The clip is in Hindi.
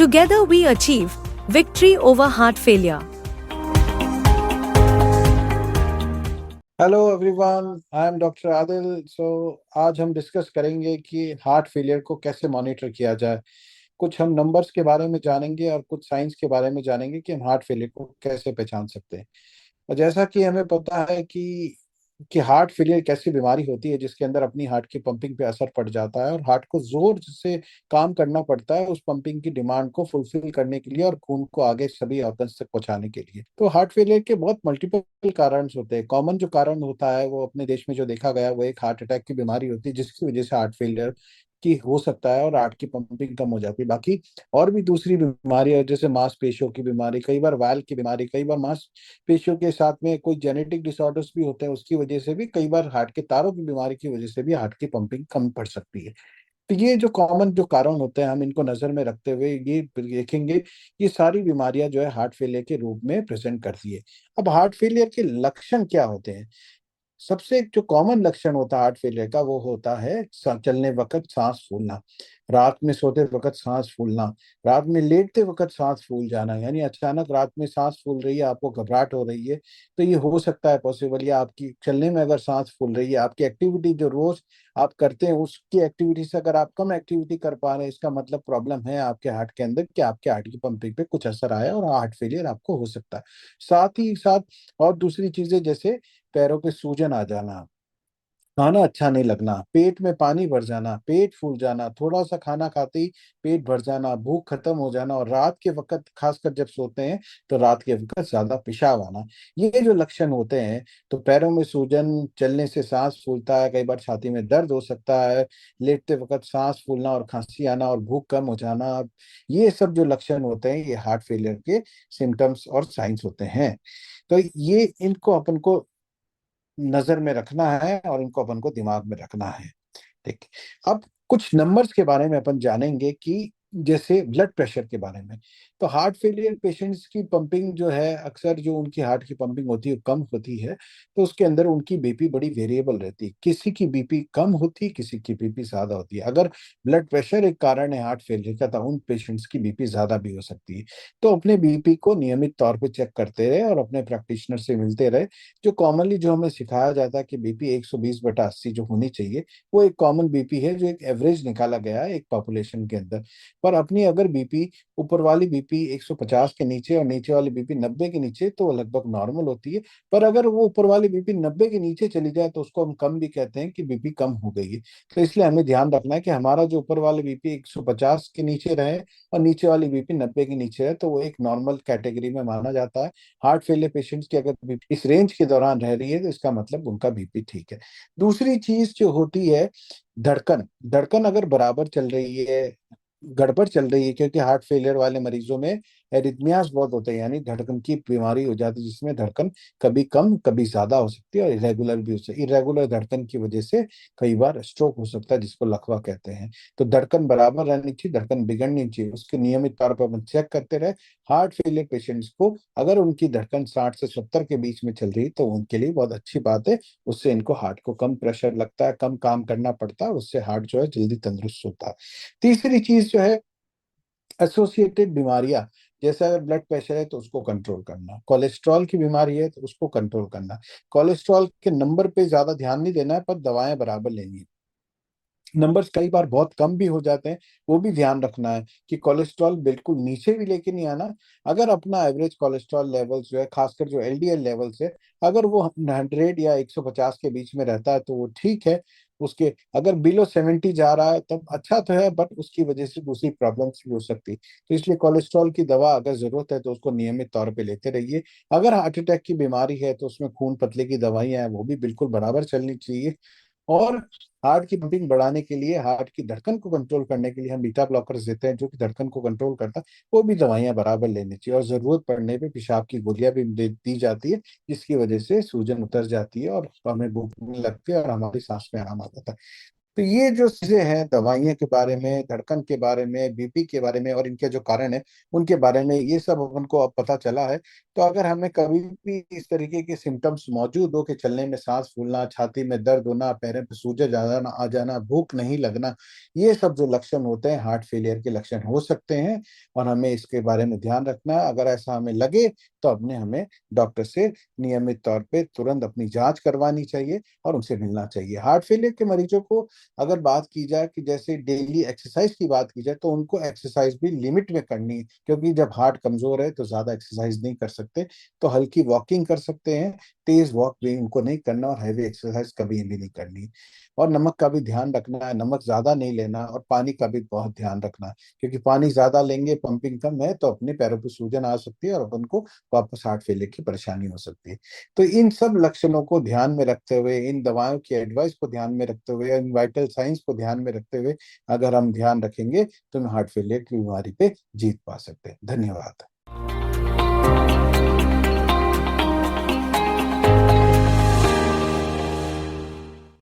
Together we achieve victory over heart failure. Hello everyone, I am doctor Adil. आज हम डिस्कस करेंगे कि हार्ट फेलियर को कैसे मॉनिटर किया जाए। कुछ हम नंबर्स के बारे में जानेंगे और कुछ साइंस के बारे में जानेंगे कि हम हार्ट फेलियर को कैसे पहचान सकते हैं। और जैसा कि हमें पता है कि हार्ट फेलियर एक ऐसी बीमारी होती है जिसके अंदर अपनी हार्ट की पंपिंग पे असर पड़ जाता है और हार्ट को जोर से काम करना पड़ता है उस पंपिंग की डिमांड को फुलफिल करने के लिए और खून को आगे सभी ऑर्गन्स तक पहुंचाने के लिए। तो हार्ट फेलियर के बहुत मल्टीपल कारण होते हैं। कॉमन जो कारण होता है वो अपने देश में जो देखा गया है, वो एक हार्ट अटैक की बीमारी होती है जिसकी वजह से हार्ट फेलियर की हो सकता है और हार्ट की पंपिंग कम हो जाती है। बाकी और भी दूसरी बीमारी है, जैसे मांसपेशियों की बीमारी, कई बार वाल्व की बीमारी, कई बार मांसपेशियों के साथ में कोई जेनेटिक डिसऑर्डर्स भी होते हैं, उसकी वजह से भी कई बार हार्ट के तारों की बीमारी की वजह से भी हार्ट की पंपिंग कम पड़ सकती है। तो ये जो कॉमन जो कारण होते हैं, हम इनको नजर में रखते हुए ये देखेंगे, ये सारी बीमारियां जो है हार्ट फेलियर के रूप में प्रेजेंट करती है। अब हार्ट फेलियर के लक्षण क्या होते हैं? सबसे जो कॉमन लक्षण होता है हार्ट फेलियर का, वो होता है चलने वक्त सांस फूलना, रात में सोते वक्त सांस फूलना, रात में लेटते वक्त सांस फूल जाना। यानी अचानक रात में सांस फूल रही है, आपको घबराहट हो रही है, तो ये हो सकता है पॉसिबल। या आपकी चलने में अगर सांस फूल रही है, आपकी एक्टिविटी जो रोज आप करते हैं उसकी एक्टिविटी से अगर आप कम एक्टिविटी कर पा रहे हैं, इसका मतलब प्रॉब्लम है आपके हार्ट के अंदर, कि आपके हार्ट की पंपिंग पे कुछ असर आया और हार्ट फेलियर आपको हो सकता है। साथ ही साथ और दूसरी चीजें, जैसे पैरों पे सूजन आ जाना, खाना अच्छा नहीं लगना, पेट में पानी भर जाना, पेट फूल जाना, थोड़ा सा खाना खाते ही पेट भर जाना, भूख खत्म हो जाना, और रात के वक्त खासकर जब सोते हैं तो रात के वक्त ज्यादा पेशाब आना, ये जो लक्षण होते हैं। तो पैरों में सूजन, चलने से सांस फूलता है, कई बार छाती में दर्द हो सकता है, लेटते वक्त सांस फूलना और खांसी आना और भूख कम हो जाना, ये सब जो लक्षण होते हैं ये हार्ट फेलियर के सिम्टम्स और साइंस होते हैं। तो ये इनको अपन को नजर में रखना है और इनको अपन को दिमाग में रखना है। ठीक। अब कुछ नंबर्स के बारे में अपन जानेंगे, कि जैसे ब्लड प्रेशर के बारे में। तो हार्ट फेलियर पेशेंट्स की पंपिंग जो है, अक्सर जो उनकी हार्ट की पंपिंग होती है कम होती है, तो उसके अंदर उनकी बीपी बड़ी वेरिएबल रहती है। किसी की बीपी कम होती है, किसी की बीपी ज्यादा होती है। अगर ब्लड प्रेशर एक कारण है हार्ट फेलियर का, तो उन पेशेंट्स की बीपी ज्यादा भी हो सकती है। तो अपने बीपी को नियमित तौर पर चेक करते रहे और अपने प्रैक्टिशनर से मिलते रहे। जो कॉमनली जो हमें सिखाया जाता है कि बीपी 120/80 जो होनी चाहिए, वो एक कॉमन बीपी है, जो एक एवरेज निकाला गया है एक पॉपुलेशन के अंदर। पर अपनी अगर बीपी, ऊपर वाली बीपी 150 के नीचे और नीचे वाली बीपी 90 के नीचे, तो वो लगभग नॉर्मल होती है। पर अगर वो ऊपर वाली बीपी 90 के नीचे चली जाए तो उसको हम कम भी कहते हैं, कि बीपी कम हो गई है। तो इसलिए हमें ध्यान रखना है कि हमारा जो ऊपर वाली बीपी 150 के नीचे रहे और नीचे वाली बीपी 90 के नीचे है, तो वो एक नॉर्मल कैटेगरी में माना जाता है। हार्ट फेलियर पेशेंट्स की अगर बीपी इस रेंज के दौरान रह रही है, तो इसका मतलब उनका बीपी ठीक है। दूसरी चीज जो होती है, धड़कन। धड़कन अगर बराबर चल रही है, गड़बड़ चल रही है, क्योंकि हार्ट फेलियर वाले मरीजों में एरिथमियास बहुत होते हैं, यानी धड़कन की बीमारी हो जाती है, जिसमें धड़कन कभी कम कभी ज्यादा हो सकती है और इरेगुलर भी हो सकती है। इरेगुलर धड़कन की वजह से कई बार स्ट्रोक हो सकता है, जिसको लकवा कहते हैं। तो धड़कन बराबर रहनी चाहिए, धड़कन बिगड़नी नहीं चाहिए, उसके नियमित तौर पर अपन चेक करते रहे। हार्ट फेलियर पेशेंट्स को अगर उनकी धड़कन 60 से 70 के बीच में चल रही है, तो उनके लिए बहुत अच्छी बात है। उससे इनको हार्ट को कम प्रेशर लगता है, कम काम करना पड़ता है, उससे हार्ट जो है जल्दी तंदुरुस्त होता है। तीसरी चीज जो है, एसोसिएटेड बीमारियां। जैसे अगर ब्लड प्रेशर है तो उसको कंट्रोल करना, कोलेस्ट्रॉल की बीमारी है तो उसको कंट्रोल करना। कोलेस्ट्रॉल के नंबर पे ज्यादा ध्यान नहीं देना है, पर दवाएं बराबर लेनी है। नंबर्स कई बार बहुत कम भी हो जाते हैं, वो भी ध्यान रखना है कि कोलेस्ट्रॉल बिल्कुल नीचे भी लेके नहीं आना। अगर अपना एवरेज कोलेस्ट्रॉल लेवल जो है, खासकर जो एलडीएल लेवल्स है, अगर वो 100 या 150 के बीच में रहता है तो वो ठीक है। उसके अगर बिलो 70 जा रहा है तब अच्छा तो है, बट उसकी वजह से दूसरी प्रॉब्लम्स भी हो सकती है। तो इसलिए कोलेस्ट्रॉल की दवा अगर जरूरत है तो उसको नियमित तौर पे लेते रहिए। अगर हार्ट अटैक की बीमारी है तो उसमें खून पतले की दवाइयां हैं, वो भी बिल्कुल बराबर चलनी चाहिए। और हार्ट की पंपिंग बढ़ाने के लिए, हार्ट की धड़कन को कंट्रोल करने के लिए हम बीटा ब्लॉकर्स देते हैं, जो कि धड़कन को कंट्रोल करता है। वो भी दवाइयां बराबर लेनी चाहिए, और जरूरत पड़ने पे पेशाब की गोलियां भी दी जाती है, जिसकी वजह से सूजन उतर जाती है और हमें भूख नहीं लगती है और हमारी सांस में आराम आ जाता है। तो ये जो चीजें हैं दवाइयों के बारे में, धड़कन के बारे में, बीपी के बारे में और इनके जो कारण है उनके बारे में, ये सब अपन को अब पता चला है। तो अगर हमें कभी भी इस तरीके के सिम्टम्स मौजूद हो कि चलने में सांस फूलना, छाती में दर्द होना, पैरों पे सूजन आ जाना, भूख नहीं लगना, ये सब जो लक्षण होते हैं हार्ट फेलियर के लक्षण हो सकते हैं। और हमें इसके बारे में ध्यान रखना है। अगर ऐसा हमें लगे तो अपने हमें डॉक्टर से नियमित तौर पे तुरंत अपनी जांच करवानी चाहिए और उनसे मिलना चाहिए। हार्ट फेलियर के मरीजों को अगर बात की जाए कि जैसे डेली एक्सरसाइज की बात की जाए, तो उनको एक्सरसाइज भी लिमिट में करनी है, क्योंकि जब हार्ट कमजोर है तो ज्यादा एक्सरसाइज नहीं कर सकते। तो हल्की वॉकिंग कर सकते हैं, तेज वॉक भी उनको नहीं करना और हैवी एक्सरसाइज कभी भी नहीं करनी। और नमक का भी ध्यान रखना है, नमक ज्यादा नहीं लेना और पानी का भी बहुत ध्यान रखना है, क्योंकि पानी ज्यादा लेंगे, पंपिंग कम है, तो अपने पैरों पर सूजन आ सकती है और अपन को वापस हार्ट फेलियर की परेशानी हो सकती है। तो इन सब लक्षणों को ध्यान में रखते हुए, इन दवाओं की एडवाइस को ध्यान में रखते हुए, इन वाइटल साइंस को ध्यान में रखते हुए अगर हम ध्यान रखेंगे तो हम हार्ट फेलियर की बीमारी पे जीत पा सकते हैं। धन्यवाद।